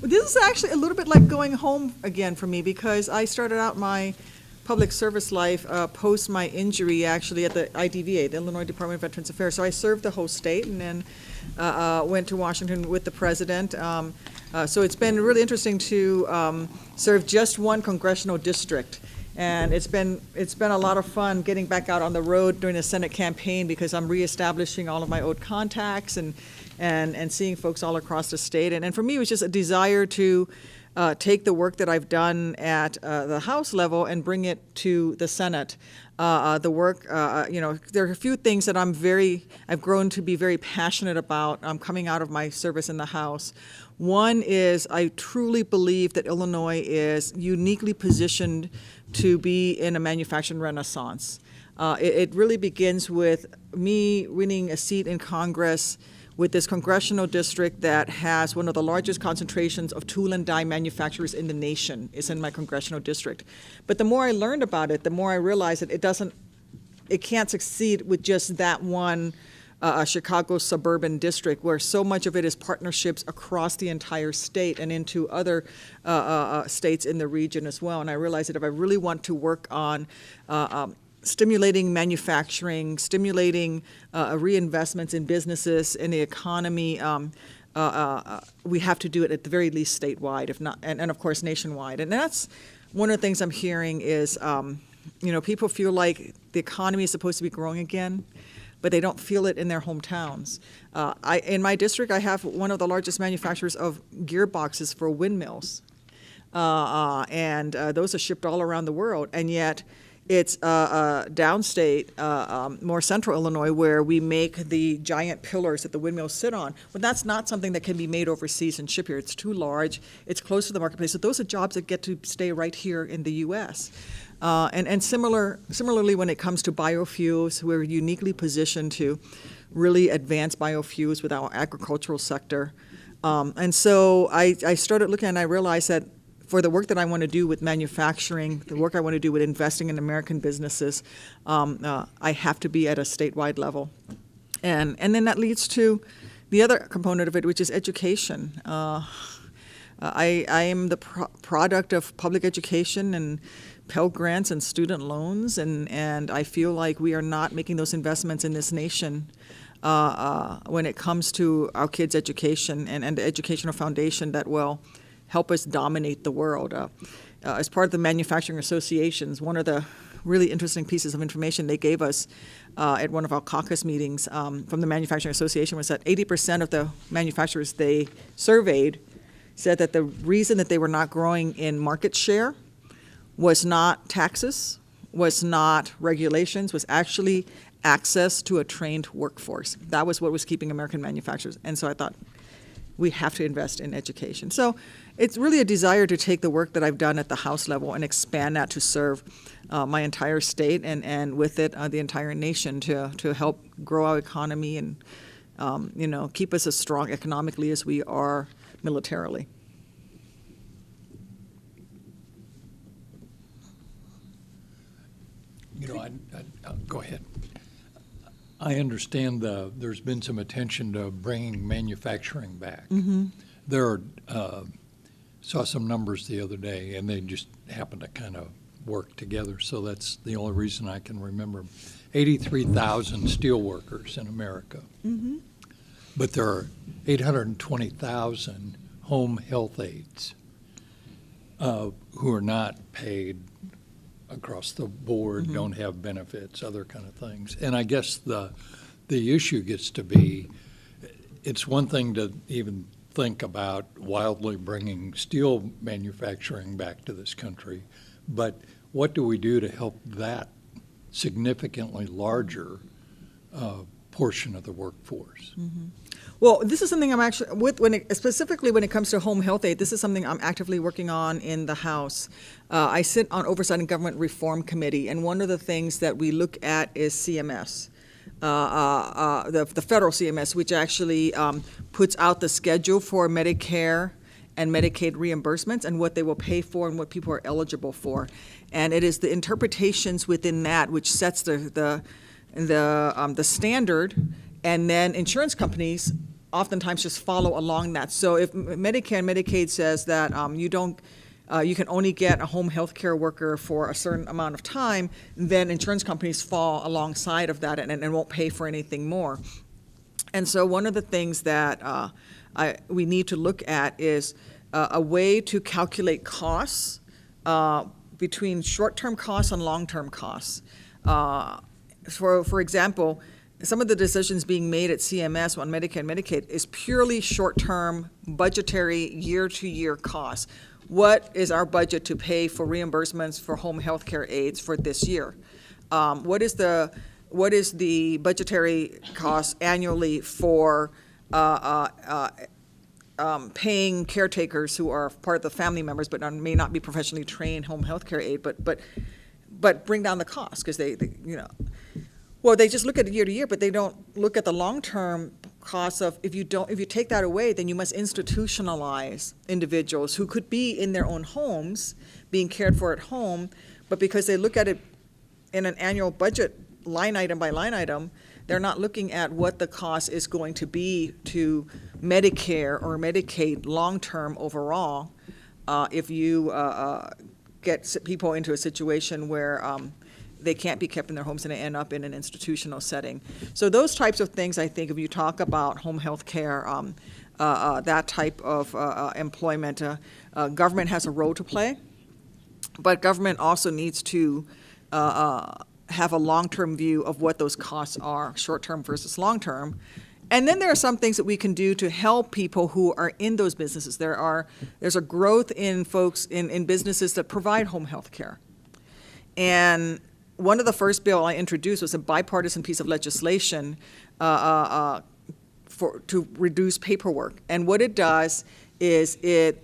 This is actually a little bit like going home again for me, because I started out my public service life post my injury actually at the IDVA, the Illinois Department of Veterans Affairs. So I served the whole state and then went to Washington with the president. So it's been really interesting to serve just one congressional district. And it's been a lot of fun getting back out on the road during the Senate campaign, because I'm reestablishing all of my old contacts and seeing folks all across the state. And for me, it was just a desire to take the work that I've done at the House level and bring it to the Senate. The work, there are a few things that I've grown to be very passionate about coming out of my service in the House. One is I truly believe that Illinois is uniquely positioned to be in a manufacturing renaissance. It really begins with me winning a seat in Congress with this congressional district that has one of the largest concentrations of tool and die manufacturers in the nation is in my congressional district. But the more I learned about it, the more I realized that it can't succeed with just that one Chicago suburban district, where so much of it is partnerships across the entire state and into other states in the region as well. And I realized that if I really want to work on stimulating manufacturing, stimulating reinvestments in businesses, in the economy, we have to do it at the very least statewide, if not, and of course nationwide. And that's one of the things I'm hearing is, people feel like the economy is supposed to be growing again, but they don't feel it in their hometowns. In my district, I have one of the largest manufacturers of gearboxes for windmills, and those are shipped all around the world, and yet it's downstate, more central Illinois, where we make the giant pillars that the windmills sit on. But that's not something that can be made overseas and shipped here. It's too large. It's close to the marketplace. So those are jobs that get to stay right here in the U.S. And similarly, when it comes to biofuels, we're uniquely positioned to really advance biofuels with our agricultural sector. And so I started looking and I realized that for the work that I want to do with manufacturing, the work I want to do with investing in American businesses, I have to be at a statewide level. And then that leads to the other component of it, which is education. I am the product of public education and Pell Grants and student loans, and I feel like we are not making those investments in this nation when it comes to our kids' education and the educational foundation that will help us dominate the world. As part of the manufacturing associations, one of the really interesting pieces of information they gave us at one of our caucus meetings from the Manufacturing Association was that 80% of the manufacturers they surveyed said that the reason that they were not growing in market share was not taxes, was not regulations, was actually access to a trained workforce. That was what was keeping American manufacturers. And so I thought, we have to invest in education. So it's really a desire to take the work that I've done at the House level and expand that to serve my entire state and with it the entire nation to help grow our economy and keep us as strong economically as we are militarily. Go ahead. I understand there's been some attention to bringing manufacturing back. Mm-hmm. Saw some numbers the other day, and they just happen to kind of work together, so that's the only reason I can remember. 83,000 steel workers in America, Mm-hmm. but there are 820,000 home health aides who are not paid across the board, Mm-hmm. don't have benefits, other kind of things. And I guess the issue gets to be, it's one thing to even think about wildly bringing steel manufacturing back to this country, but what do we do to help that significantly larger portion of the workforce? Mm-hmm. Well, this is something I'm actually, specifically when it comes to home health aid, this is something I'm actively working on in the House. I sit on Oversight and Government Reform Committee, and one of the things that we look at is CMS, the federal CMS, which actually puts out the schedule for Medicare and Medicaid reimbursements and what they will pay for and what people are eligible for. And it is the interpretations within that which sets the standard, and then insurance companies oftentimes just follow along that. So if Medicare and Medicaid says that you can only get a home health care worker for a certain amount of time, then insurance companies fall alongside of that and won't pay for anything more. And so one of the things that we need to look at is a way to calculate costs between short-term costs and long-term costs. For example, some of the decisions being made at CMS on Medicare and Medicaid is purely short-term budgetary year-to-year costs. What is our budget to pay for reimbursements for home health care aides for this year? What is the budgetary cost annually for paying caretakers who are part of the family members but may not be professionally trained home health care aide, but bring down the cost because they well, they just look at it year to year, but they don't look at the long-term costs of if you take that away, then you must institutionalize individuals who could be in their own homes, being cared for at home, but because they look at it in an annual budget line item by line item, they're not looking at what the cost is going to be to Medicare or Medicaid long-term overall if you get people into a situation where they can't be kept in their homes and they end up in an institutional setting. So those types of things, I think, if you talk about home health care, that type of employment, government has a role to play, but government also needs to have a long-term view of what those costs are, short-term versus long-term. And then there are some things that we can do to help people who are in those businesses. There's a growth in folks in businesses that provide home health care. And one of the first bill I introduced was a bipartisan piece of legislation to reduce paperwork. And what it does is it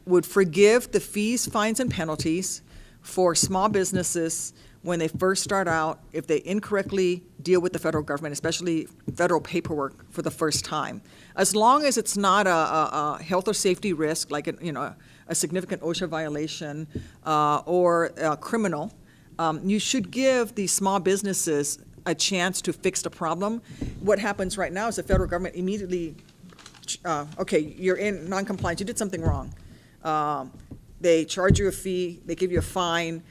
would forgive the fees, fines, and penalties for small businesses when they first start out if they incorrectly deal with the federal government, especially federal paperwork for the first time. As long as it's not a health or safety risk, like a significant OSHA violation or a criminal, you should give these small businesses a chance to fix the problem. What happens right now is the federal government immediately, okay, you're in noncompliance, you did something wrong. They charge you a fee, they give you a fine,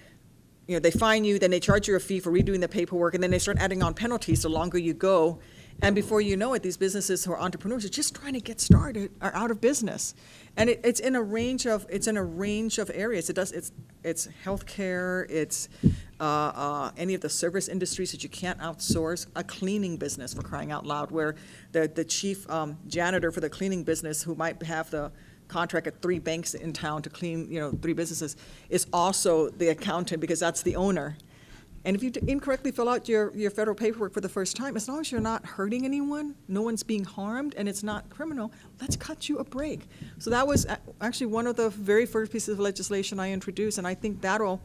they fine you, then they charge you a fee for redoing the paperwork, and then they start adding on penalties the longer you go. And before you know it, these businesses who are entrepreneurs are just trying to get started are out of business. And it's in a range of areas. It's healthcare, it's any of the service industries that you can't outsource. A cleaning business, for crying out loud, where the chief janitor for the cleaning business, who might have the contract at 3 banks in town to clean 3 businesses, is also the accountant because that's the owner. And if you incorrectly fill out your federal paperwork for the first time, as long as you're not hurting anyone, no one's being harmed, and it's not criminal, let's cut you a break. So that was actually one of the very first pieces of legislation I introduced, and I think that'll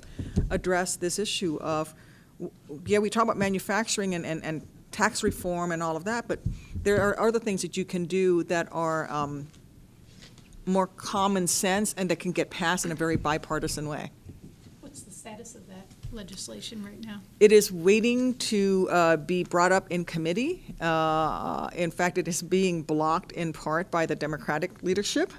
address this issue of, we talk about manufacturing and tax reform and all of that, but there are other things that you can do that are more common sense and that can get passed in a very bipartisan way. What's the status of that legislation right now? It is waiting to be brought up in committee. In fact, it is being blocked in part by the Democratic leadership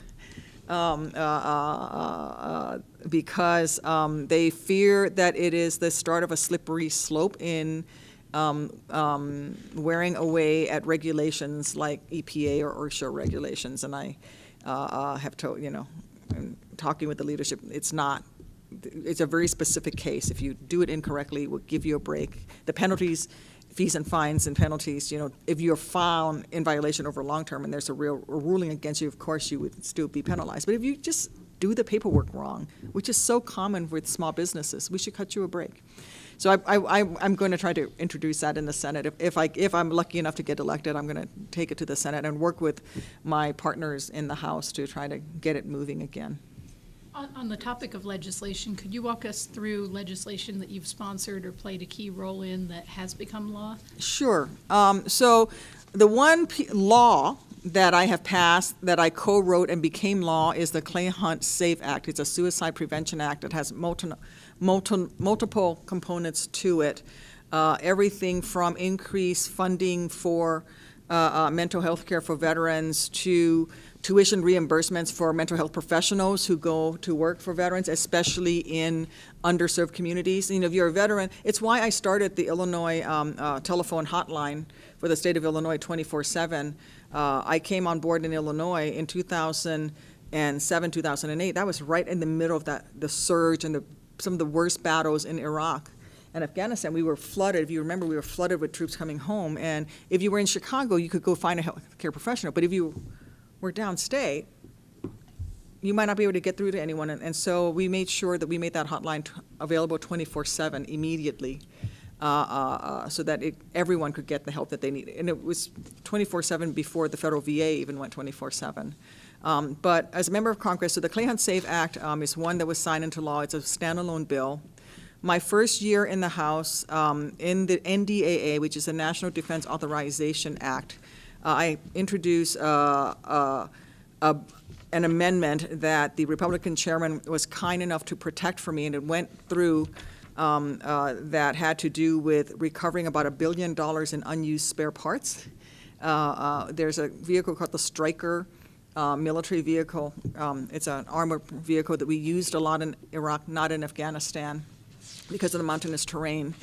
because they fear that it is the start of a slippery slope in wearing away at regulations like EPA or OSHA regulations. And I have told, talking with the leadership, it's a very specific case. If you do it incorrectly, we'll give you a break. The penalties, fees and fines and penalties, if you're found in violation over long term and there's a ruling against you, of course you would still be penalized. But if you just do the paperwork wrong, which is so common with small businesses, we should cut you a break. So I'm going to try to introduce that in the Senate. If I'm lucky enough to get elected, I'm going to take it to the Senate and work with my partners in the House to try to get it moving again. On the topic of legislation, could you walk us through legislation that you've sponsored or played a key role in that has become law? Sure. So the one law that I have passed that I co-wrote and became law is the Clay Hunt SAFE Act. It's a suicide prevention act that has multiple components to it. Everything from increased funding for mental health care for veterans to tuition reimbursements for mental health professionals who go to work for veterans, especially in underserved communities. If you're a veteran, it's why I started the Illinois telephone hotline for the state of Illinois 24/7. I came on board in Illinois in 2007, 2008. That was right in the middle of the surge and some of the worst battles in Iraq and Afghanistan. We were flooded. If you remember, we were flooded with troops coming home. And if you were in Chicago, you could go find a health care professional. But if you were downstate, you might not be able to get through to anyone. And so we made sure that we made that hotline available 24/7 immediately so that everyone could get the help that they needed. And it was 24/7 before the federal VA even went 24/7. But as a member of Congress, so the Clay Hunt SAVE Act is one that was signed into law. It's a standalone bill. My first year in the House, in the NDAA, which is the National Defense Authorization Act, I introduced an amendment that the Republican chairman was kind enough to protect for me, and it went through that had to do with recovering about $1 billion in unused spare parts. There's a vehicle called the Stryker military vehicle. It's an armored vehicle that we used a lot in Iraq, not in Afghanistan, because of the mountainous terrain.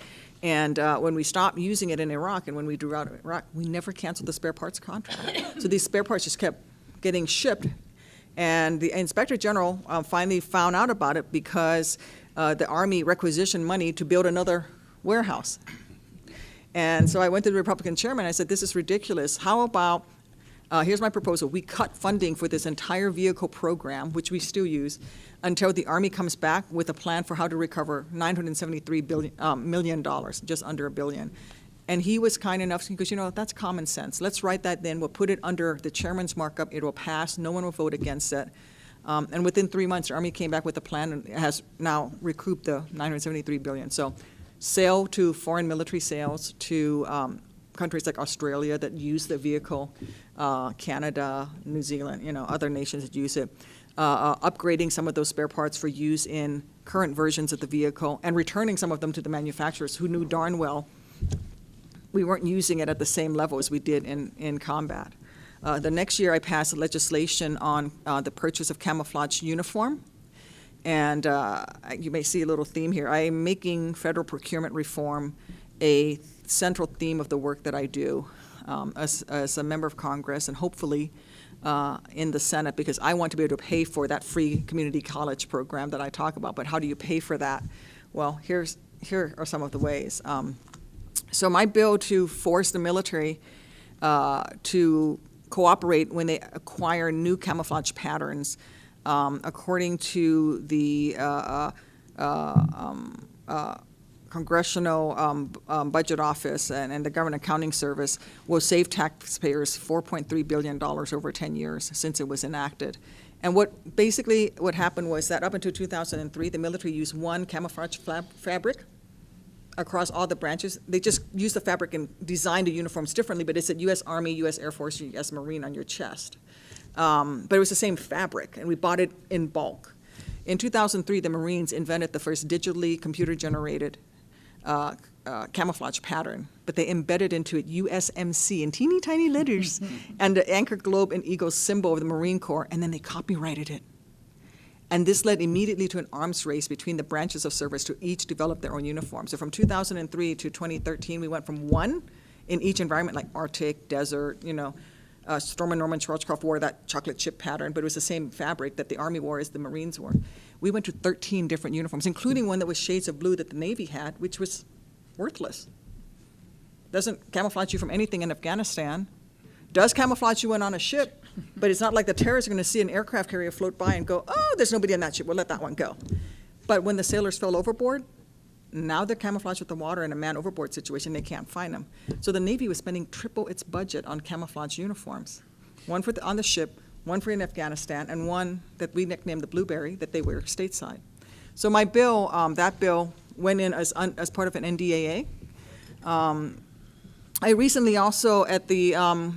And when we stopped using it in Iraq and when we drew out of Iraq, we never canceled the spare parts contract. So these spare parts just kept getting shipped. And the Inspector General finally found out about it because the Army requisitioned money to build another warehouse. And so I went to the Republican chairman. I said, this is ridiculous. How about, here's my proposal. We cut funding for this entire vehicle program, which we still use, until the Army comes back with a plan for how to recover $973 million, just under $1 billion. And he was kind enough, because, that's common sense. Let's write that then. We'll put it under the chairman's markup. It will pass. No one will vote against it. And within 3 months, the Army came back with a plan and has now recouped the $973 billion. So sale to foreign military sales to countries like Australia that use the vehicle, Canada, New Zealand, other nations that use it. Upgrading some of those spare parts for use in current versions of the vehicle, and returning some of them to the manufacturers who knew darn well we weren't using it at the same level as we did in combat. The next year, I passed legislation on the purchase of camouflage uniform. And you may see a little theme here. I am making federal procurement reform a central theme of the work that I do as a member of Congress, and hopefully in the Senate, because I want to be able to pay for that free community college program that I talk about. But how do you pay for that? Well, here are some of the ways. So my bill to force the military to cooperate when they acquire new camouflage patterns, according to the Congressional Budget Office and the Government Accounting Service, will save taxpayers $4.3 billion over 10 years since it was enacted. And what happened was that up until 2003, the military used one camouflage fabric across all the branches. They just used the fabric and designed the uniforms differently, but it said U.S. Army, U.S. Air Force, U.S. Marine on your chest. But it was the same fabric, and we bought it in bulk. In 2003, the Marines invented the first digitally computer-generated camouflage pattern, but they embedded into it USMC in teeny tiny letters and the anchor globe and eagle symbol of the Marine Corps, and then they copyrighted it. And this led immediately to an arms race between the branches of service to each develop their own uniform. So from 2003 to 2013, we went from one in each environment, like Arctic, desert, Storm Norman Schwarzkopf wore that chocolate chip pattern, but it was the same fabric that the Army wore as the Marines wore. We went to 13 different uniforms, including one that was shades of blue that the Navy had, which was worthless. Doesn't camouflage you from anything in Afghanistan. Does camouflage you when on a ship, but it's not like the terrorists are going to see an aircraft carrier float by and go, oh, there's nobody on that ship, we'll let that one go. But when the sailors fell overboard, now they're camouflaged with the water in a man overboard situation, they can't find them. So the Navy was spending triple its budget on camouflage uniforms. One on the ship, one for in Afghanistan, and one that we nicknamed the Blueberry that they wear stateside. So my bill, that bill went in as part of an NDAA. I recently also, at the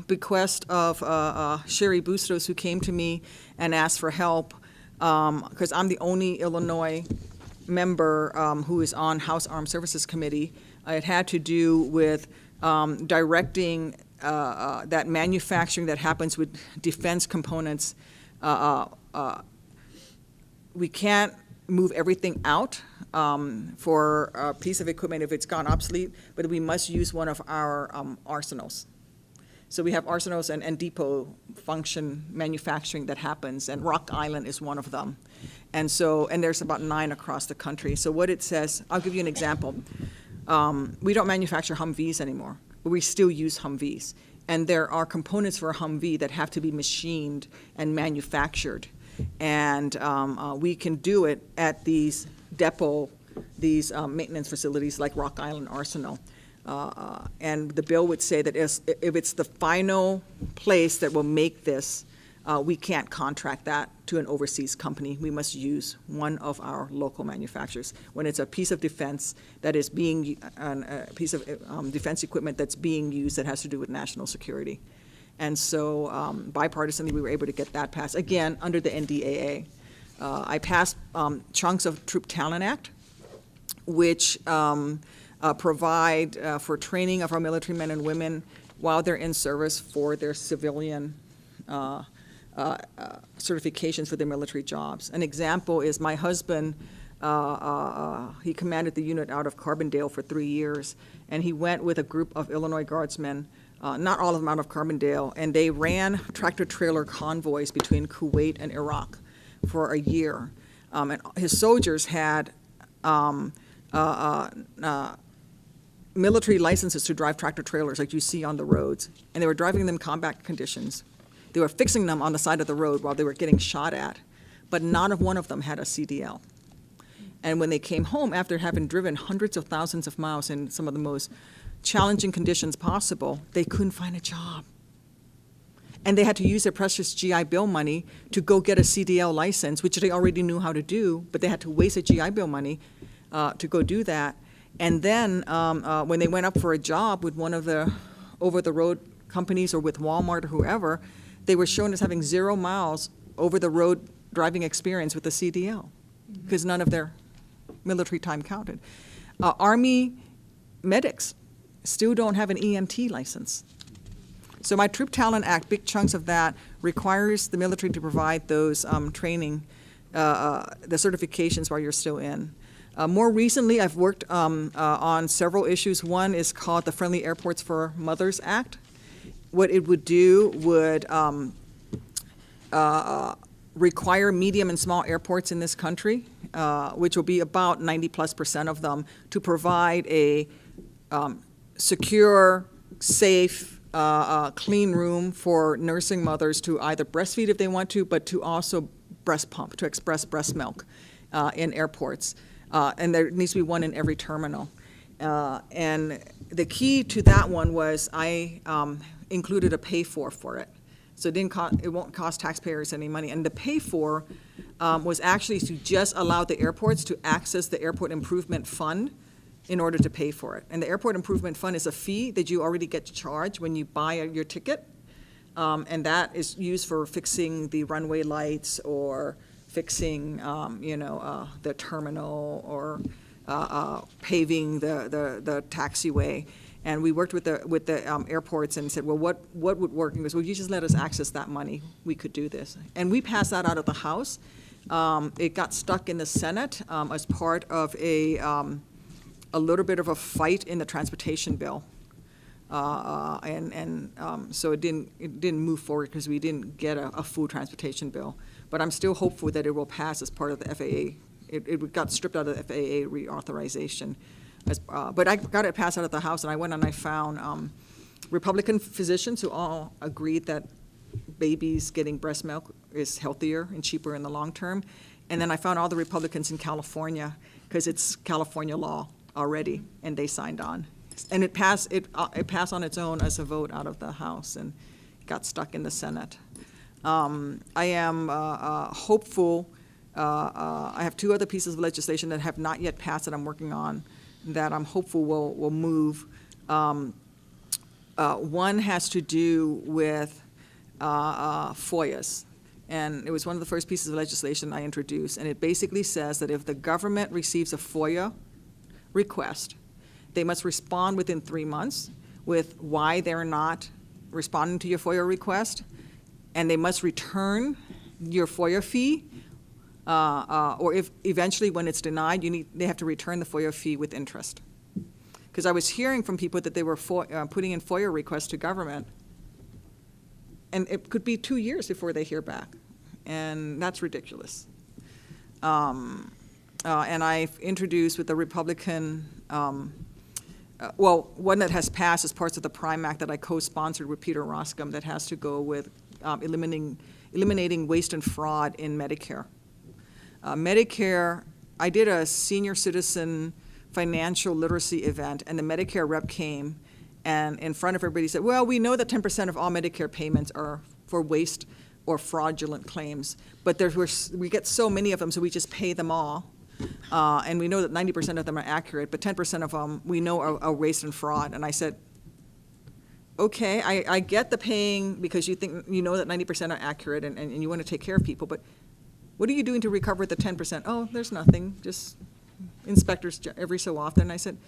bequest of Sherry Bustos, who came to me and asked for help, because I'm the only Illinois member who is on House Armed Services Committee. It had to do with directing that manufacturing that happens with defense components, we can't move everything out for a piece of equipment if it's gone obsolete, but we must use one of our arsenals. So we have arsenals and depot function manufacturing that happens, and Rock Island is one of them. And there's about 9 across the country. So what it says, I'll give you an example. We don't manufacture Humvees anymore, but we still use Humvees. And there are components for a Humvee that have to be machined and manufactured. And we can do it at these maintenance facilities like Rock Island Arsenal. And the bill would say that if it's the final place that will make this, we can't contract that to an overseas company. We must use one of our local manufacturers. When it's a piece of defense that is a piece of defense equipment that's being used that has to do with national security. And so bipartisanly, we were able to get that passed, again, under the NDAA. I passed chunks of Troop Talent Act, which provide for training of our military men and women while they're in service for their civilian certifications for their military jobs. An example is my husband, he commanded the unit out of Carbondale for 3 years, and he went with a group of Illinois Guardsmen, not all of them out of Carbondale, and they ran tractor-trailer convoys between Kuwait and Iraq for a year. And his soldiers had military licenses to drive tractor-trailers like you see on the roads, and they were driving them in combat conditions. They were fixing them on the side of the road while they were getting shot at, but not one of them had a CDL. And when they came home after having driven hundreds of thousands of miles in some of the most challenging conditions possible, they couldn't find a job. And they had to use their precious GI Bill money to go get a CDL license, which they already knew how to do, but they had to waste a GI Bill money to go do that. And then when they went up for a job with one of the over-the-road companies or with Walmart or whoever, they were shown as having 0 miles over-the-road driving experience with the CDL because none of their military time counted. Army medics still don't have an EMT license. So my Troop Talent Act, big chunks of that, requires the military to provide those training, the certifications while you're still in. More recently, I've worked on several issues. One is called the Friendly Airports for Mothers Act. What it would do would require medium and small airports in this country, which will be about 90+% of them, to provide a secure, safe, clean room for nursing mothers to either breastfeed if they want to, but to also breast pump, to express breast milk in airports. And there needs to be one in every terminal. And the key to that one was I included a pay-for it. So it won't cost taxpayers any money. And the pay-for was actually to just allow the airports to access the Airport Improvement Fund in order to pay for it. And the Airport Improvement Fund is a fee that you already get charged when you buy your ticket. And that is used for fixing the runway lights or fixing, the terminal or paving the taxiway. And we worked with the airports and said, well, what would work? And he goes, well, you just let us access that money. We could do this. And we passed that out of the House. It got stuck in the Senate as part of a little bit of a fight in the transportation bill. So it didn't move forward because we didn't get a full transportation bill. But I'm still hopeful that it will pass as part of the FAA. It got stripped out of the FAA reauthorization. But I got it passed out of the House, and I went and I found Republican physicians who all agreed that babies getting breast milk is healthier and cheaper in the long term. And then I found all the Republicans in California, because it's California law already, and they signed on. And it passed on its own as a vote out of the House and got stuck in the Senate. I am hopeful. I have 2 other pieces of legislation that have not yet passed that I'm working on that I'm hopeful will move. One has to do with FOIAs. And it was one of the first pieces of legislation I introduced. And it basically says that if the government receives a FOIA request, they must respond within 3 months with why they're not responding to your FOIA request, and they must return your FOIA fee, or if eventually when it's denied, they have to return the FOIA fee with interest. Because I was hearing from people that they were putting in FOIA requests to government, and it could be 2 years before they hear back, and that's ridiculous. And I've introduced with the Republican, one that has passed as parts of the PRIME Act that I co-sponsored with Peter Roskam that has to go with eliminating waste and fraud in Medicare. Medicare, I did a senior citizen financial literacy event, and the Medicare rep came and in front of everybody said, well, we know that 10% of all Medicare payments are for waste or fraudulent claims, but we get so many of them, so we just pay them all. And we know that 90% of them are accurate, but 10% of them we know are waste and fraud. And I said, okay, I get the paying because you know that 90% are accurate and you want to take care of people, but what are you doing to recover the 10%? Oh, there's nothing, just inspectors every so often. And I said,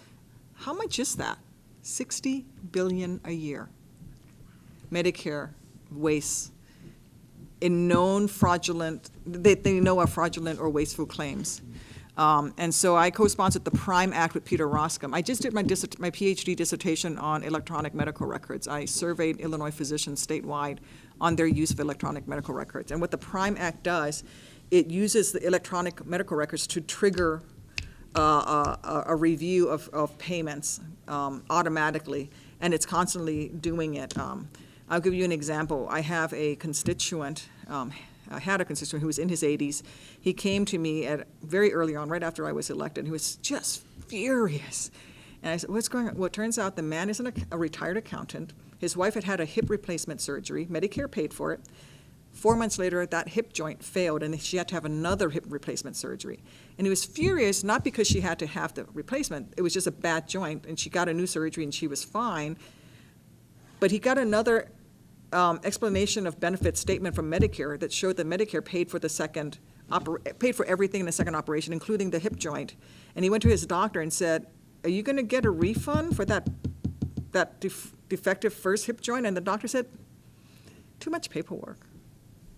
how much is that? $60 billion a year. Medicare wastes in known fraudulent, they know are fraudulent or wasteful claims. And so I co-sponsored the PRIME Act with Peter Roskam. I just did my PhD dissertation on electronic medical records. I surveyed Illinois physicians statewide on their use of electronic medical records. And what the PRIME Act does, it uses the electronic medical records to trigger a review of payments automatically, and it's constantly doing it. I'll give you an example. I have a constituent, I had a constituent who was in his 80s. He came to me very early on, right after I was elected. He was just furious. And I said, what's going on? Well, it turns out the man is a retired accountant. His wife had a hip replacement surgery. Medicare paid for it. 4 months later, that hip joint failed, and she had to have another hip replacement surgery. And he was furious, not because she had to have the replacement. It was just a bad joint, and she got a new surgery, and she was fine. But he got another explanation of benefits statement from Medicare that showed that Medicare paid for paid for everything in the second operation, including the hip joint. And he went to his doctor and said, are you going to get a refund for that defective first hip joint? And the doctor said, too much paperwork.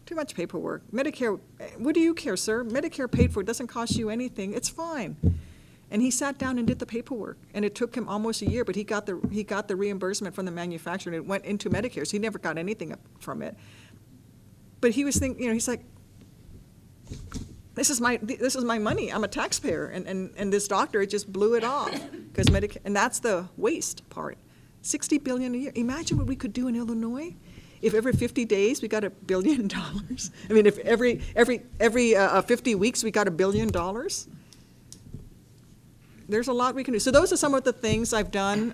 Too much paperwork. Medicare, what do you care, sir? Medicare paid for it. Doesn't cost you anything. It's fine. And he sat down and did the paperwork, and it took him almost a year, but he got the reimbursement from the manufacturer, and it went into Medicare, so he never got anything from it. But he was thinking, he's like, this is my money. I'm a taxpayer, and this doctor just blew it off because Medicare, and that's the waste part. $60 billion a year. Imagine what we could do in Illinois. If every 50 days we got $1 billion, I mean, if every 50 weeks we got $1 billion, there's a lot we can do. So those are some of the things I've done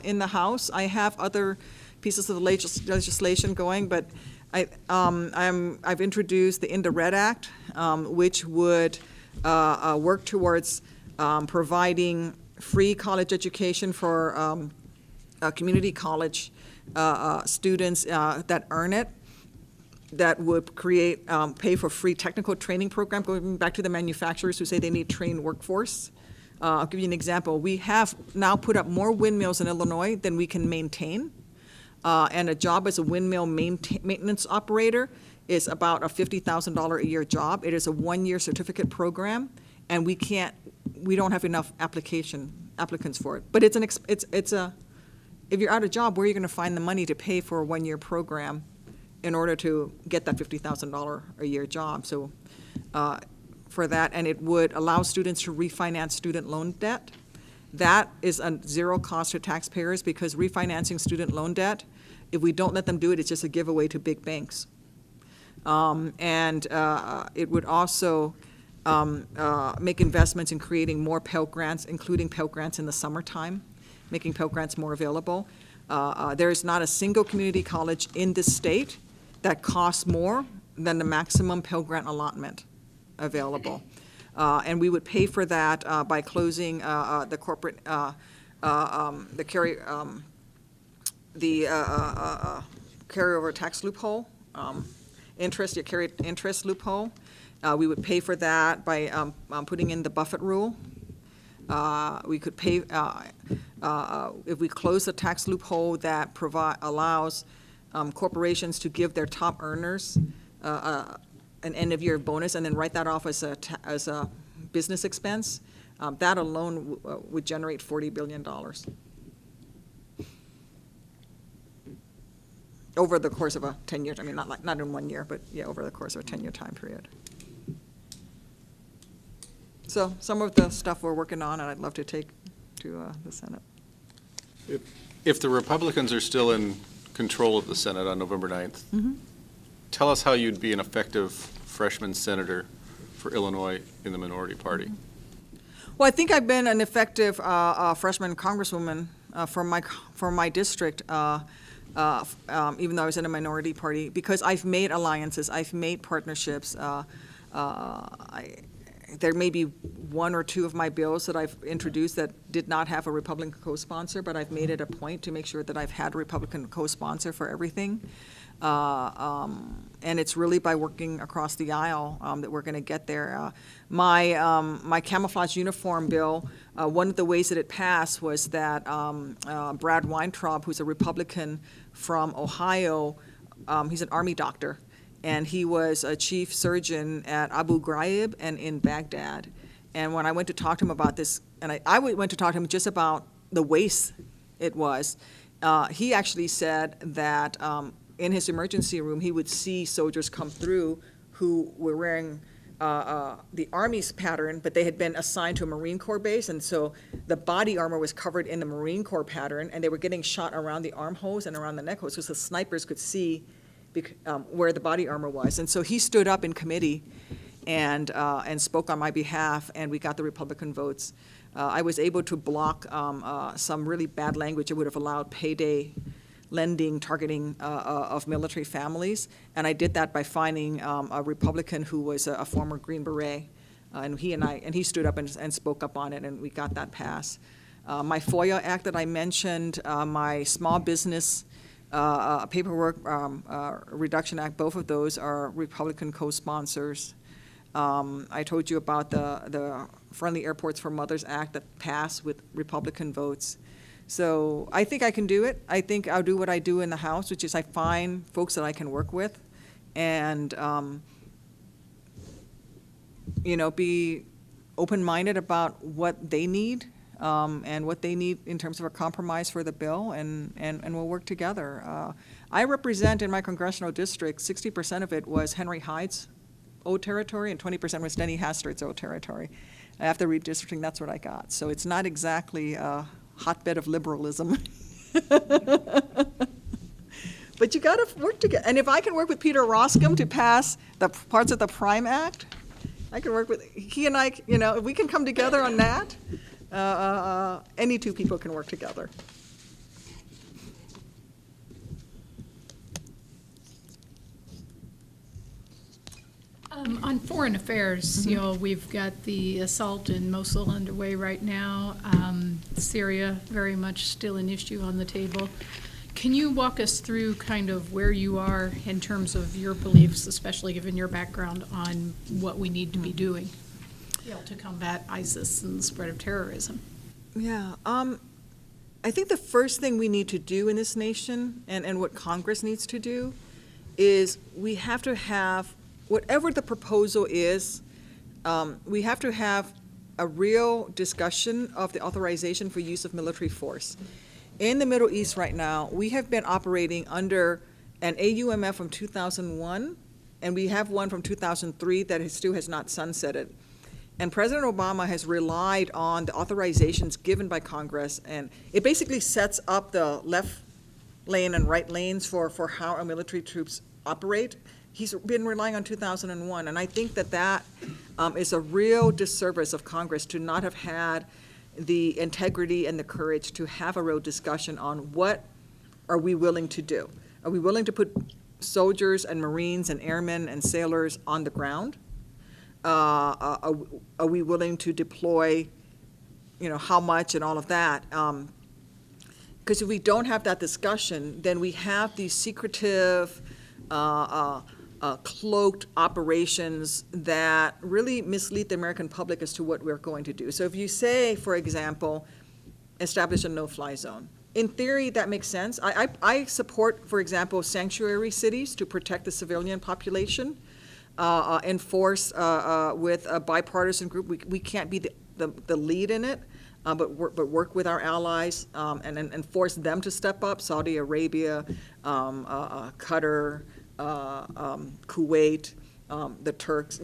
in the House. I have other pieces of the legislation going, but I've introduced the INDA-RED Act, which would work towards providing free college education for community college students that earn it, that would pay for free technical training program, going back to the manufacturers who say they need trained workforce. I'll give you an example. We have now put up more windmills in Illinois than we can maintain, and a job as a windmill maintenance operator is about a $50,000 a year job. It is a 1-year certificate program, and we don't have enough applicants for it. But if you're out of job, where are you going to find the money to pay for a 1-year program in order to get that $50,000 a year job? So for that, and it would allow students to refinance student loan debt. That is a zero cost to taxpayers, because refinancing student loan debt, if we don't let them do it, it's just a giveaway to big banks. It would also make investments in creating more Pell Grants, including Pell Grants in the summertime, making Pell Grants more available. There is not a single community college in this state that costs more than the maximum Pell Grant allotment available. And we would pay for that by closing the corporate, carryover tax loophole, carried interest loophole. We would pay for that by putting in the Buffett rule. We could pay, if we close the tax loophole that allows corporations to give their top earners an end-of-year bonus and then write that off as a business expense, that alone would generate $40 billion over the course of a 10-year, I mean, not in 1 year, but yeah, over the course of a 10-year time period. So some of the stuff we're working on, and I'd love to take to the Senate. If the Republicans are still in control of the Senate on November 9th, Mm-hmm. tell us how you'd be an effective freshman senator for Illinois in the minority party. Well, I think I've been an effective freshman congresswoman for my district, even though I was in a minority party, because I've made alliances, I've made partnerships. There may be one or two of my bills that I've introduced that did not have a Republican co-sponsor, but I've made it a point to make sure that I've had a Republican co-sponsor for everything. And it's really by working across the aisle that we're going to get there. My camouflage uniform bill, one of the ways that it passed was that Brad Weintraub, who's a Republican from Ohio, he's an Army doctor, and he was a chief surgeon at Abu Ghraib and in Baghdad. And when I went to talk to him about this, and I went to talk to him just about the waste it was, he actually said that in his emergency room, he would see soldiers come through who were wearing the Army's pattern, but they had been assigned to a Marine Corps base, and so the body armor was covered in the Marine Corps pattern, and they were getting shot around the armholes and around the neck holes, because the snipers could see where the body armor was. And so he stood up in committee and spoke on my behalf, and we got the Republican votes. I was able to block some really bad language that would have allowed payday lending targeting of military families, and I did that by finding a Republican who was a former Green Beret, and he stood up and spoke up on it, and we got that passed. My FOIA Act that I mentioned, my small business paperwork reduction act, both of those are Republican co-sponsors. I told you about the Friendly Airports for Mothers Act that passed with Republican votes. So I think I can do it. I think I'll do what I do in the House, which is I find folks that I can work with and, be open-minded about what they need and what they need in terms of a compromise for the bill, and we'll work together. I represent in my congressional district, 60% of it was Henry Hyde's old territory and 20% was Denny Hastert's old territory. After redistricting, that's what I got. So it's not exactly a hotbed of liberalism. But you got to work together. And if I can work with Peter Roscom to pass the parts of the Prime Act, I can work with, he and I, if we can come together on that, any two people can work together. On foreign affairs, we've got the assault in Mosul underway right now. Syria, very much still an issue on the table. Can you walk us through kind of where you are in terms of your beliefs, especially given your background, on what we need to be doing to combat ISIS and the spread of terrorism? Yeah. I think the first thing we need to do in this nation, and what Congress needs to do, is we have to have, whatever the proposal is, we have to have a real discussion of the authorization for use of military force. In the Middle East right now, we have been operating under an AUMF from 2001, and we have one from 2003 that still has not sunsetted. And President Obama has relied on the authorizations given by Congress, and it basically sets up the left lane and right lanes for how our military troops operate. He's been relying on 2001, and I think that is a real disservice of Congress to not have had the integrity and the courage to have a real discussion on what are we willing to do. Are we willing to put soldiers and Marines and airmen and sailors on the ground? Are we willing to deploy, how much and all of that? Because if we don't have that discussion, then we have these secretive, cloaked operations that really mislead the American public as to what we're going to do. So if you say, for example, establish a no-fly zone. In theory, that makes sense. I support, for example, sanctuary cities to protect the civilian population, enforce with a bipartisan group. We can't be the lead in it, but work with our allies and force them to step up. Saudi Arabia, Qatar, Kuwait, the Turks,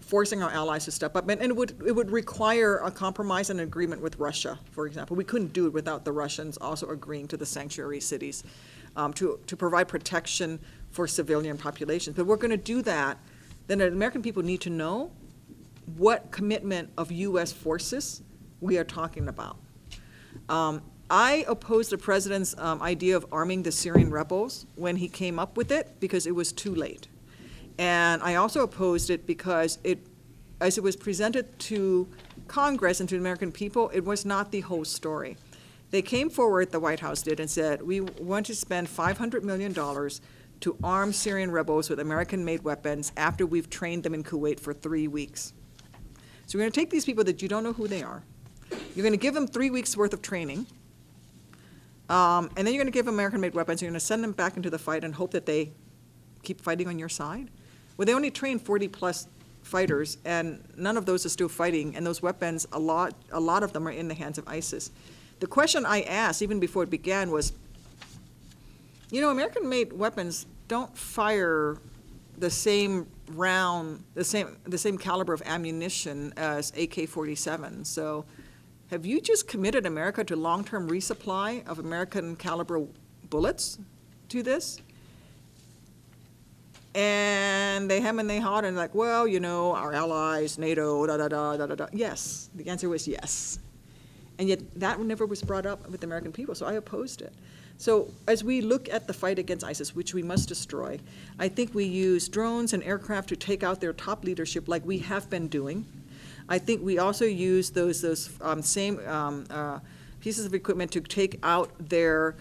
forcing our allies to step up. And it would require a compromise and agreement with Russia, for example. We couldn't do it without the Russians also agreeing to the sanctuary cities to provide protection for civilian populations. But we're going to do that, then the American people need to know what commitment of U.S. forces we are talking about. I opposed the president's idea of arming the Syrian rebels when he came up with it because it was too late. And I also opposed it because as it was presented to Congress and to the American people, it was not the whole story. They came forward, the White House did, and said, we want to spend $500 million to arm Syrian rebels with American-made weapons after we've trained them in Kuwait for 3 weeks. So we're going to take these people that you don't know who they are. You're going to give them 3 weeks' worth of training, and then you're going to give them American-made weapons. You're going to send them back into the fight and hope that they keep fighting on your side. Well, they only trained 40-plus fighters, and none of those are still fighting, and those weapons, a lot of them are in the hands of ISIS. The question I asked, even before it began, was, American-made weapons don't fire the same round, the same caliber of ammunition as AK-47. So have you just committed America to long-term resupply of American-caliber bullets to this? And they hem and they hawed and like, well, our allies, NATO, da-da-da. Yes, the answer was yes. And yet that never was brought up with the American people, so I opposed it. So as we look at the fight against ISIS, which we must destroy, I think we use drones and aircraft to take out their top leadership like we have been doing. I think we also use those same pieces of equipment to take out their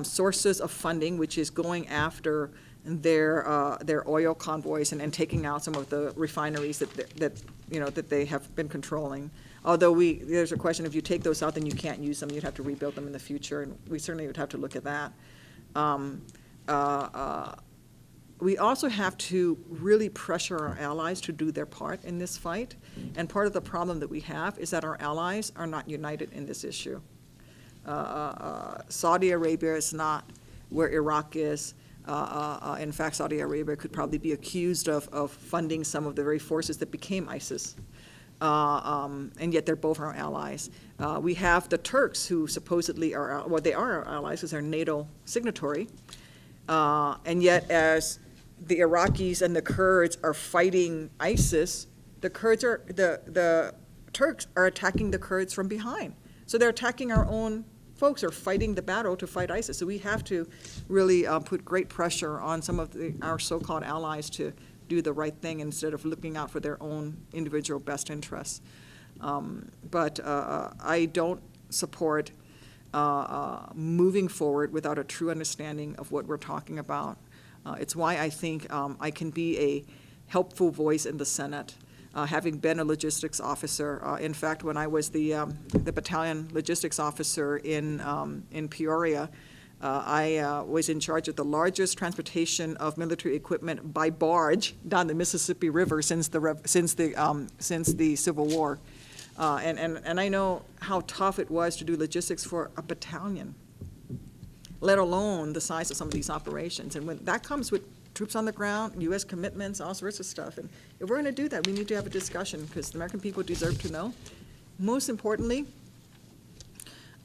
sources of funding, which is going after their oil convoys and taking out some of the refineries that they have been controlling. Although there's a question, if you take those out, then you can't use them. You'd have to rebuild them in the future, and we certainly would have to look at that. We also have to really pressure our allies to do their part in this fight. And part of the problem that we have is that our allies are not united in this issue. Saudi Arabia is not where Iraq is. In fact, Saudi Arabia could probably be accused of funding some of the very forces that became ISIS. And yet they're both our allies. We have the Turks, who supposedly are our allies because they're NATO signatory. And yet as the Iraqis and the Kurds are fighting ISIS, the Turks are attacking the Kurds from behind. So they're attacking our own folks, are fighting the battle to fight ISIS. So we have to really put great pressure on some of our so-called allies to do the right thing instead of looking out for their own individual best interests. But I don't support moving forward without a true understanding of what we're talking about. It's why I think I can be a helpful voice in the Senate, having been a logistics officer. In fact, when I was the battalion logistics officer in Peoria, I was in charge of the largest transportation of military equipment by barge down the Mississippi River since the Civil War, and I know how tough it was to do logistics for a battalion, let alone the size of some of these operations. And when that comes with troops on the ground, U.S. commitments, all sorts of stuff, and if we're going to do that, we need to have a discussion because the American people deserve to know. Most importantly,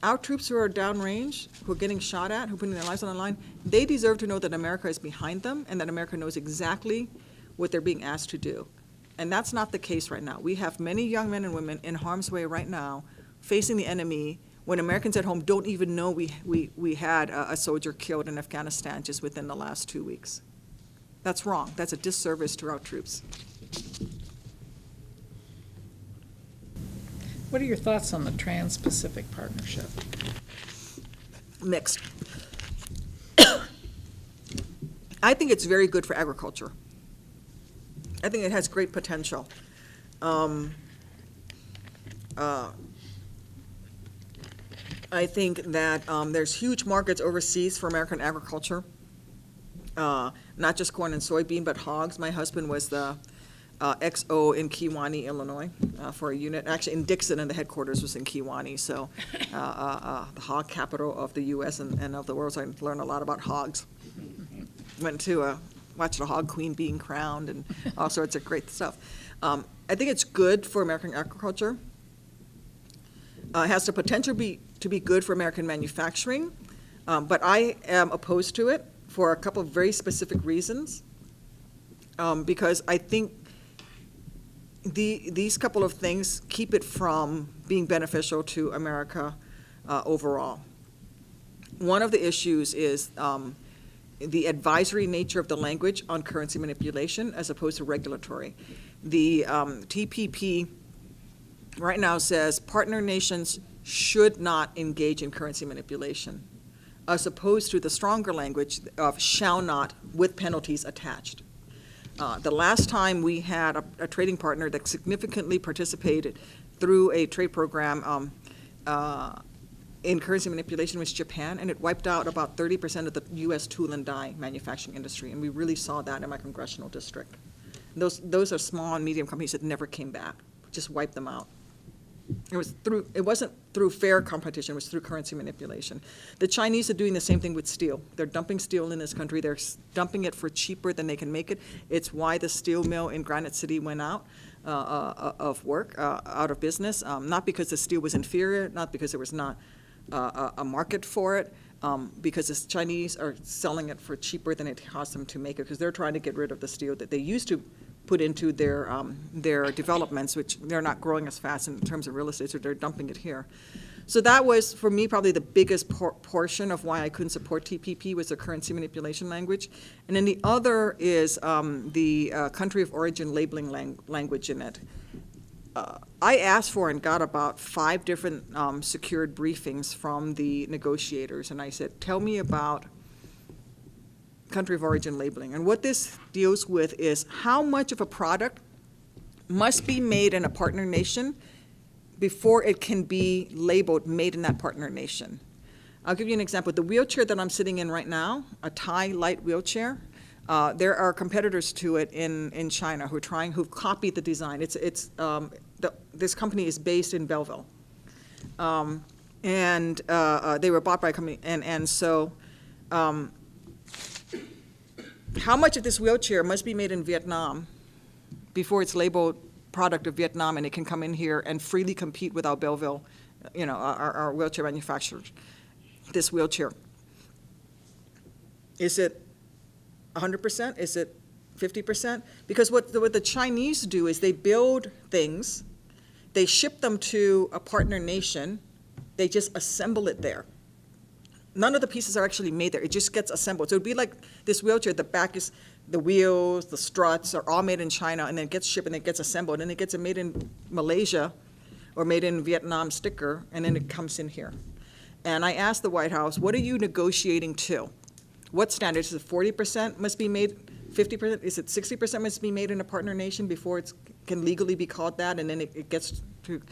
our troops who are downrange, who are getting shot at, who are putting their lives on the line, they deserve to know that America is behind them and that America knows exactly what they're being asked to do. And that's not the case right now. We have many young men and women in harm's way right now facing the enemy when Americans at home don't even know we had a soldier killed in Afghanistan just within the last 2 weeks. That's wrong. That's a disservice to our troops. What are your thoughts on the Trans-Pacific Partnership? Mixed. I think it's very good for agriculture. I think it has great potential. I think that there's huge markets overseas for American agriculture, not just corn and soybean, but hogs. My husband was the XO in Kewanee, Illinois, for a unit. Actually, in Dixon, and the headquarters was in Kewanee, so the hog capital of the U.S. and of the world. So I learned a lot about hogs. Went to watched a hog queen being crowned and all sorts of great stuff. I think it's good for American agriculture. It has the potential to be good for American manufacturing, but I am opposed to it for a couple of very specific reasons. Because I think these couple of things keep it from being beneficial to America overall. One of the issues is the advisory nature of the language on currency manipulation as opposed to regulatory. The TPP right now says partner nations should not engage in currency manipulation, as opposed to the stronger language of shall not with penalties attached. The last time we had a trading partner that significantly participated through a trade program in currency manipulation was Japan, and it wiped out about 30% of the U.S. tool and die manufacturing industry, and we really saw that in my congressional district. Those are small and medium companies that never came back, just wiped them out. It wasn't through fair competition, it was through currency manipulation. The Chinese are doing the same thing with steel. They're dumping steel in this country. They're dumping it for cheaper than they can make it. It's why the steel mill in Granite City went out of work, out of business, not because the steel was inferior, not because there was not a market for it, because the Chinese are selling it for cheaper than it costs them to make it, because they're trying to get rid of the steel that they used to put into their developments, which they're not growing as fast in terms of real estate, so they're dumping it here. So that was, for me, probably the biggest portion of why I couldn't support TPP was the currency manipulation language. And then the other is the country of origin labeling language in it. I asked for and got about 5 different secured briefings from the negotiators, and I said, tell me about country of origin labeling. And what this deals with is how much of a product must be made in a partner nation before it can be labeled made in that partner nation. I'll give you an example. The wheelchair that I'm sitting in right now, a Thai light wheelchair, there are competitors to it in China who've copied the design. This company is based in Belleville. And they were bought by a company, and so how much of this wheelchair must be made in Vietnam before it's labeled product of Vietnam and it can come in here and freely compete with our Belleville, our wheelchair manufacturers, this wheelchair? Is it 100%? Is it 50%? Because what the Chinese do is they build things, they ship them to a partner nation, they just assemble it there. None of the pieces are actually made there. It just gets assembled. So it would be like this wheelchair. The back is the wheels, the struts are all made in China, and then it gets shipped and it gets assembled, and it gets a made in Malaysia or made in Vietnam sticker, and then it comes in here. And I asked the White House, what are you negotiating to? What standards? Is it 40% must be made, 50%? Is it 60% must be made in a partner nation before it can legally be called that, and then it gets to,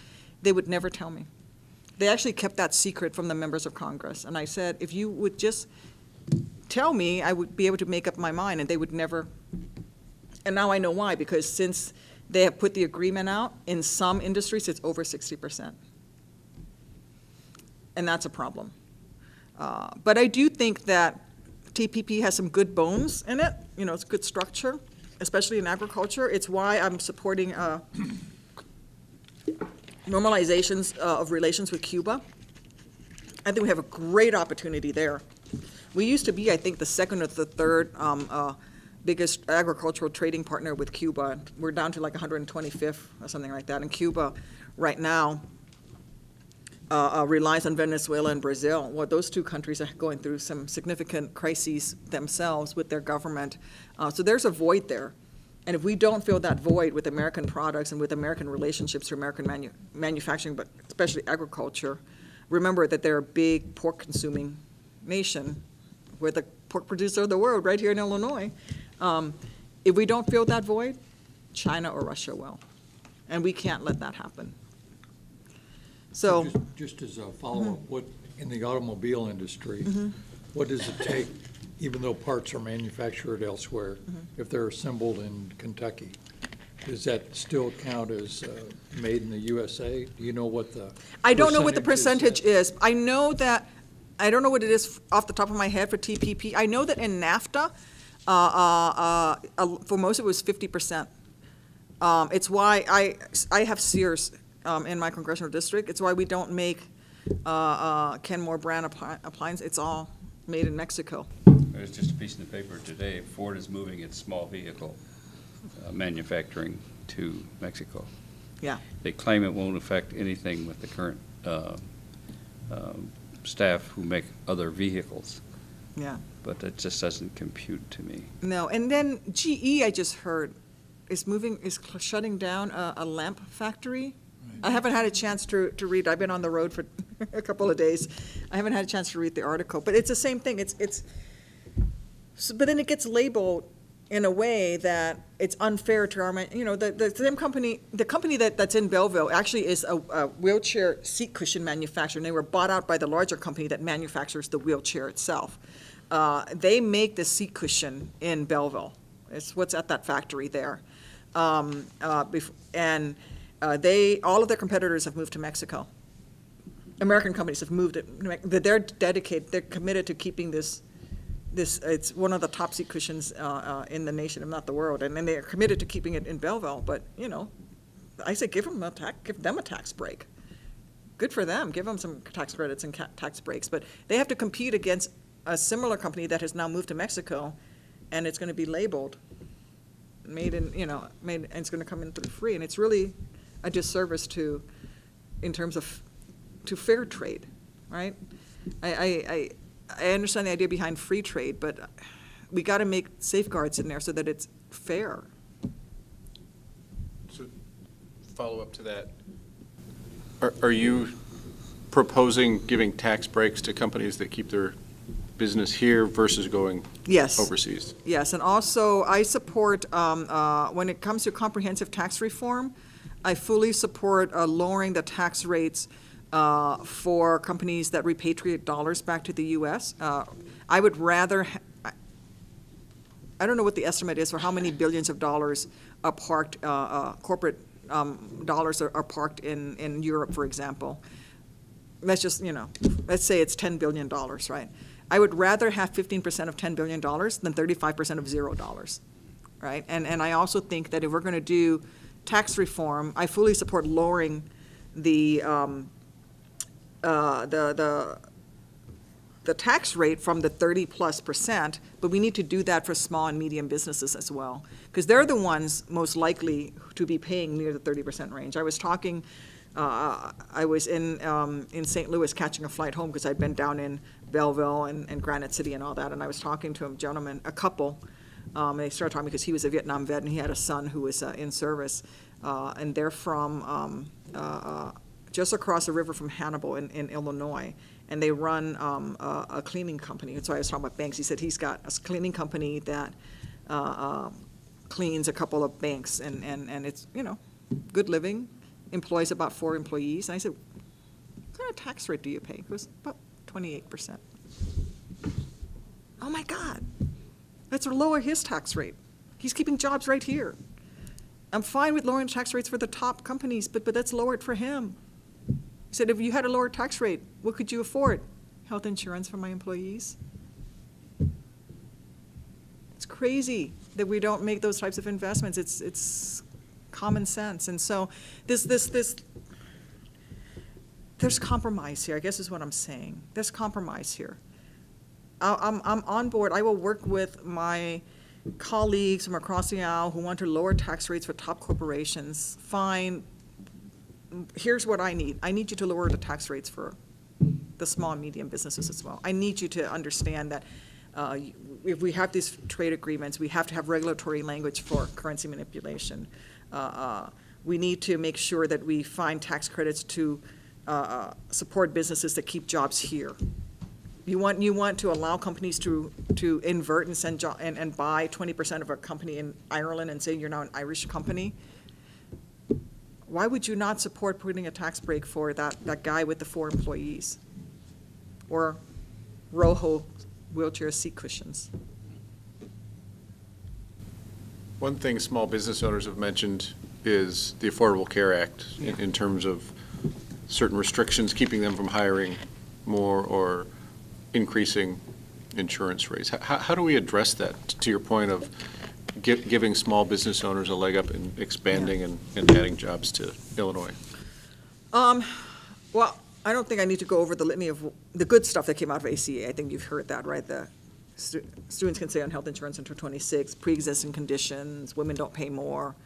they would never tell me. They actually kept that secret from the members of Congress. And I said, if you would just tell me, I would be able to make up my mind, and they would never. And now I know why, because since they have put the agreement out, in some industries it's over 60%. And that's a problem. But I do think that TPP has some good bones in it. It's good structure, especially in agriculture. It's why I'm supporting normalizations of relations with Cuba. I think we have a great opportunity there. We used to be, I think, the second or the third biggest agricultural trading partner with Cuba. We're down to like 125th or something like that. And Cuba right now relies on Venezuela and Brazil. Well, those two countries are going through some significant crises themselves with their government. So there's a void there. And if we don't fill that void with American products and with American relationships to American manufacturing, but especially agriculture, remember that they're a big pork-consuming nation. We're the pork producer of the world right here in Illinois. If we don't fill that void, China or Russia will. And we can't let that happen. So, Just as a follow-up, what, in the automobile industry, what does it take, even though parts are manufactured elsewhere, if they're assembled in Kentucky? Does that still count as made in the USA? Do you know what the I don't know what the percentage percentage is. I know that, I don't know what it is off the top of my head for TPP. I know that in NAFTA, for most of it was 50%. It's why I have Sears in my congressional district. It's why we don't make Kenmore brand appliance. It's all made in Mexico. There's just a piece in the paper today, Ford is moving its small vehicle manufacturing to Mexico. Yeah. They claim it won't affect anything with the current staff who make other vehicles, Yeah. but that just doesn't compute to me. No, and then GE, I just heard, is shutting down a lamp factory. I haven't had a chance to read. I've been on the road for a couple of days. I haven't had a chance to read the article, but it's the same thing. But then it gets labeled in a way that it's unfair to our, the same company, the company that's in Belleville actually is a wheelchair seat cushion manufacturer, and they were bought out by the larger company that manufactures the wheelchair itself. They make the seat cushion in Belleville. It's what's at that factory there. All of their competitors have moved to Mexico. American companies have moved it. They're dedicated, they're committed to keeping this, it's one of the top seat cushions in the nation, if not the world, and then they're committed to keeping it in Belleville. But, I say give them a tax break. Good for them, give them some tax credits and tax breaks. But they have to compete against a similar company that has now moved to Mexico, and it's going to be labeled made, and it's going to come in through free, and it's really a disservice to fair trade, right? I understand the idea behind free trade, but we got to make safeguards in there so that it's fair. So, follow up to that. Are you proposing giving tax breaks to companies that keep their business here versus going Yes. overseas? Yes, and also I support, when it comes to comprehensive tax reform, I fully support lowering the tax rates for companies that repatriate dollars back to the U.S. I would rather, I don't know what the estimate is for how many billions of dollars are parked, corporate dollars are parked in Europe, for example. Let's just, let's say it's $10 billion, right? I would rather have 15% of $10 billion than 35% of $0, right? And I also think that if we're going to do tax reform, I fully support lowering the tax rate from the 30+%, but we need to do that for small and medium businesses as well, because they're the ones most likely to be paying near the 30% range. I was talking, I was in St. Louis catching a flight home because I'd been down in Belleville and Granite City and all that, and I was talking to a couple, and they started talking because he was a Vietnam vet and he had a son who was in service, and they're from just across the river from Hannibal in Illinois, and they run a cleaning company. That's why I was talking about banks. He said he's got a cleaning company that cleans a couple of banks, and it's, good living, employs about 4 employees. And I said, what kind of tax rate do you pay? He goes, about 28%. Oh my God, let's lower his tax rate. He's keeping jobs right here. I'm fine with lowering tax rates for the top companies, but let's lower it for him. He said, if you had a lower tax rate, what could you afford? Health insurance for my employees. It's crazy that we don't make those types of investments. It's common sense. And so there's compromise here, I guess is what I'm saying. There's compromise here. I'm on board. I will work with my colleagues from across the aisle who want to lower tax rates for top corporations. Fine. Here's what I need. I need you to lower the tax rates for the small and medium businesses as well. I need you to understand that if we have these trade agreements, we have to have regulatory language for currency manipulation. We need to make sure that we find tax credits to support businesses that keep jobs here. You want to allow companies to invert and send and buy 20% of a company in Ireland and say you're now an Irish company? why would you not support putting a tax break for that guy with the 4 employees? Or Rojo wheelchair seat cushions? One thing small business owners have mentioned is the Affordable Care Act in terms of certain restrictions keeping them from hiring more or increasing insurance rates. How do we address that, to your point of giving small business owners a leg up in expanding and adding jobs to Illinois? Well, I don't think I need to go over the litany of the good stuff that came out of ACA. I think you've heard that, right? The students can stay on health insurance until 26, pre-existing conditions, women don't pay more.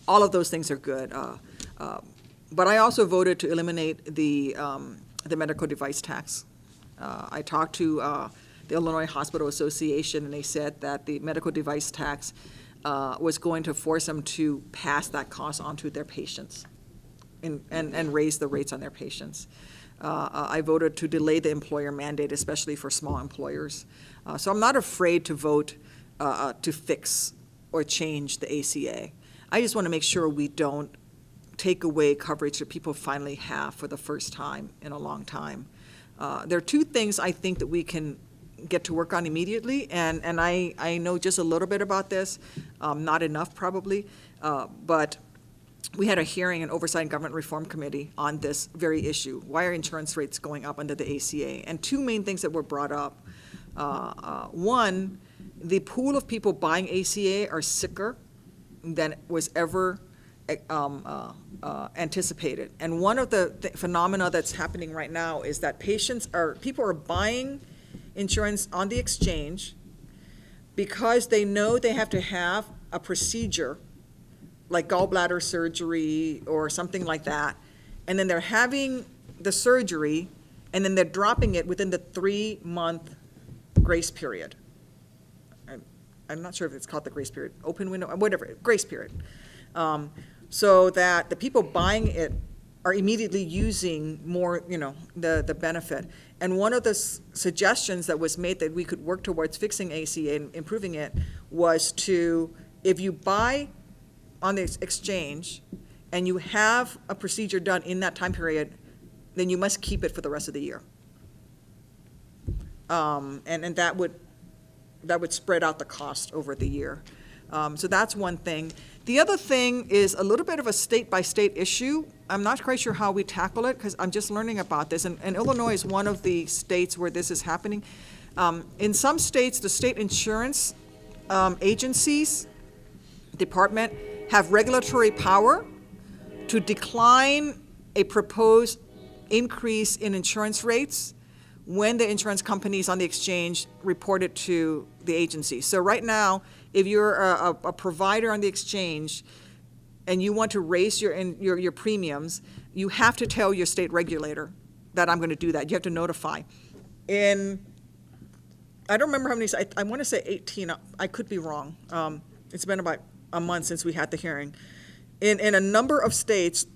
All of those things are good. But I also voted to eliminate the medical device tax. I talked to the Illinois Hospital Association, and they said that the medical device tax was going to force them to pass that cost onto their patients and raise the rates on their patients. I voted to delay the employer mandate, especially for small employers. So I'm not afraid to vote to fix or change the ACA. I just want to make sure we don't take away coverage that people finally have for the first time in a long time. There are 2 things I think that we can get to work on immediately, and I know just a little bit about this, not enough probably, but we had a hearing in Oversight and Government Reform Committee on this very issue. Why are insurance rates going up under the ACA? And 2 main things that were brought up. One, the pool of people buying ACA are sicker than was ever anticipated. And one of the phenomena that's happening right now is that people are buying insurance on the exchange because they know they have to have a procedure like gallbladder surgery or something like that, and then they're having the surgery, and then they're dropping it within the 3-month grace period. I'm not sure if it's called the grace period, open window, whatever, grace period. So that the people buying it are immediately using more, the benefit. And one of the suggestions that was made that we could work towards fixing ACA and improving it was if you buy on the exchange and you have a procedure done in that time period, then you must keep it for the rest of the year. And that would spread out the cost over the year. So that's one thing. The other thing is a little bit of a state-by-state issue. I'm not quite sure how we tackle it because I'm just learning about this. And Illinois is one of the states where this is happening. In some states, the state insurance agencies, department, have regulatory power to decline a proposed increase in insurance rates when the insurance companies on the exchange report it to the agency. So right now, if you're a provider on the exchange and you want to raise your premiums, you have to tell your state regulator that I'm going to do that. You have to notify. I don't remember how many, I want to say 18, I could be wrong. It's been about a month since we had the hearing. In a number of states,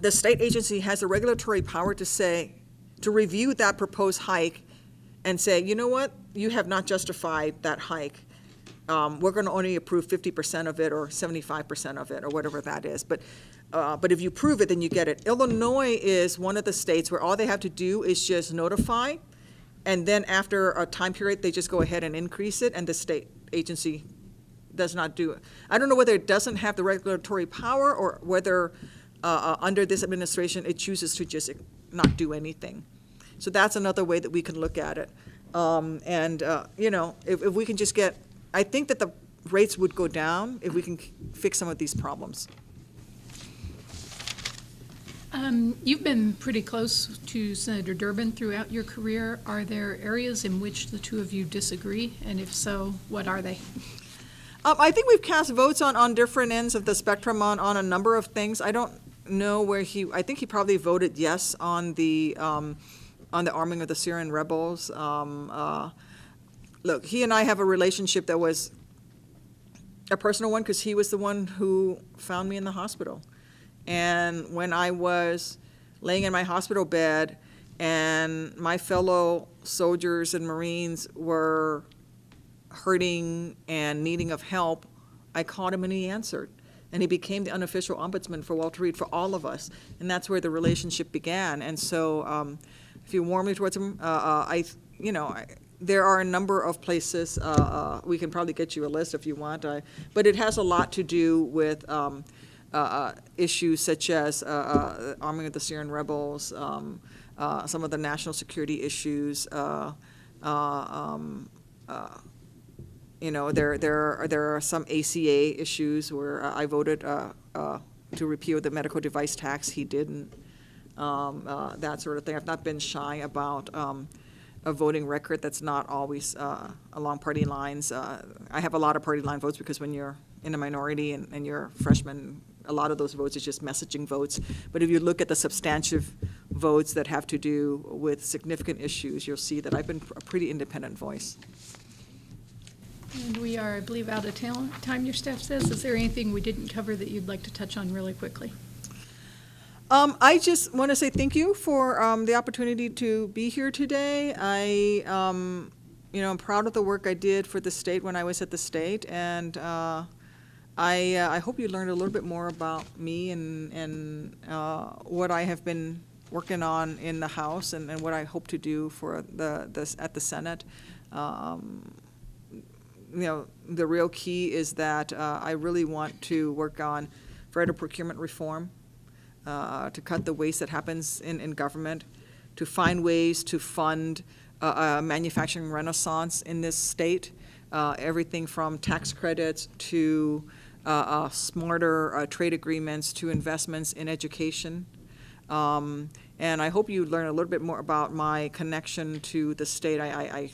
the state agency has the regulatory power to review that proposed hike and say, you know what, you have not justified that hike. We're going to only approve 50% of it or 75% of it or whatever that is. But if you prove it, then you get it. Illinois is one of the states where all they have to do is just notify, and then after a time period, they just go ahead and increase it, and the state agency does not do it. I don't know whether it doesn't have the regulatory power or whether under this administration it chooses to just not do anything. So that's another way that we can look at it. If we can just I think that the rates would go down if we can fix some of these problems. You've been pretty close to Senator Durbin throughout your career. Are there areas in which the 2 of you disagree? And if so, what are they? I think we've cast votes on different ends of the spectrum on a number of things. I don't know where I think he probably voted yes on the arming of the Syrian rebels. Look, he and I have a relationship that was a personal one because he was the one who found me in the hospital. And when I was laying in my hospital bed and my fellow soldiers and Marines were hurting and needing of help, I called him and he answered. And he became the unofficial ombudsman for Walter Reed, for all of us. And that's where the relationship began. And so I feel warmly towards him. There are a number of places, we can probably get you a list if you want, but it has a lot to do with issues such as arming of the Syrian rebels, some of the national security issues. There are some ACA issues where I voted to repeal the medical device tax. He didn't. That sort of thing. I've not been shy about a voting record that's not always along party lines. I have a lot of party line votes because when you're in a minority and you're a freshman, a lot of those votes is just messaging votes. But if you look at the substantive votes that have to do with significant issues, you'll see that I've been a pretty independent voice. And we are, I believe, out of time, your staff says. Is there anything we didn't cover that you'd like to touch on really quickly? I just want to say thank you for the opportunity to be here today. I'm proud of the work I did for the state when I was at the state, and I hope you learned a little bit more about me and what I have been working on in the House and what I hope to do for at the Senate. The real key is that I really want to work on further procurement reform. To cut the waste that happens in government, to find ways to fund a manufacturing renaissance in this state, everything from tax credits to smarter trade agreements to investments in education. And I hope you learn a little bit more about my connection to the state. I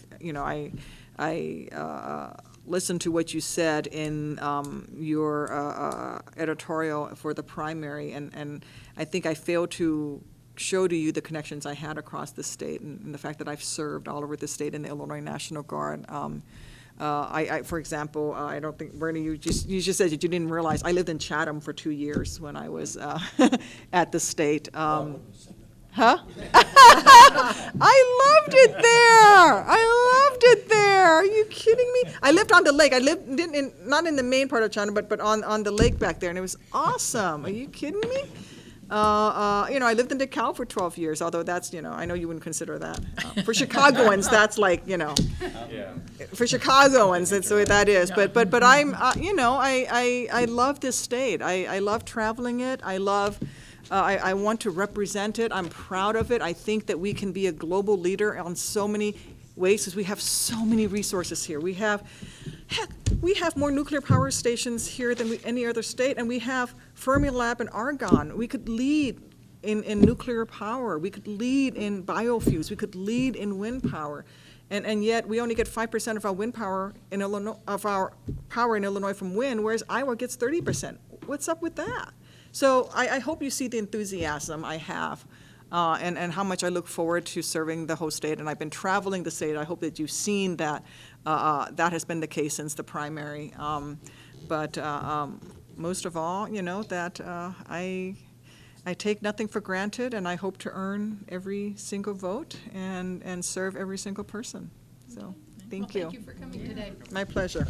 listened to what you said in your editorial for the primary, and I think I failed to show to you the connections I had across the state and the fact that I've served all over the state in the Illinois National Guard. For example, I don't think, Bernie, you just said that you didn't realize I lived in Chatham for 2 years when I was at the state. Huh? I loved it there. Are you kidding me? I lived on the lake. I lived not in the main part of China, but on the lake back there, and it was awesome. Are you kidding me? I lived in DeKalb for 12 years, although that's, I know you wouldn't consider that. For Chicagoans, that's like, for Chicagoans, that's the way that is. But I'm, I love this state. I love traveling it. I want to represent it. I'm proud of it. I think that we can be a global leader on so many ways because we have so many resources here. We have more nuclear power stations here than any other state, and we have Fermilab and Argonne. We could lead in nuclear power. We could lead in biofuels. We could lead in wind power. And yet we only get 5% of our wind power in Illinois, from wind, whereas Iowa gets 30%. What's up with that? So I hope you see the enthusiasm I have and how much I look forward to serving the whole state. And I've been traveling the state. I hope that you've seen that that has been the case since the primary. But most of all, that I take nothing for granted, and I hope to earn every single vote and serve every single person. So thank you. Thank you for coming today. My pleasure.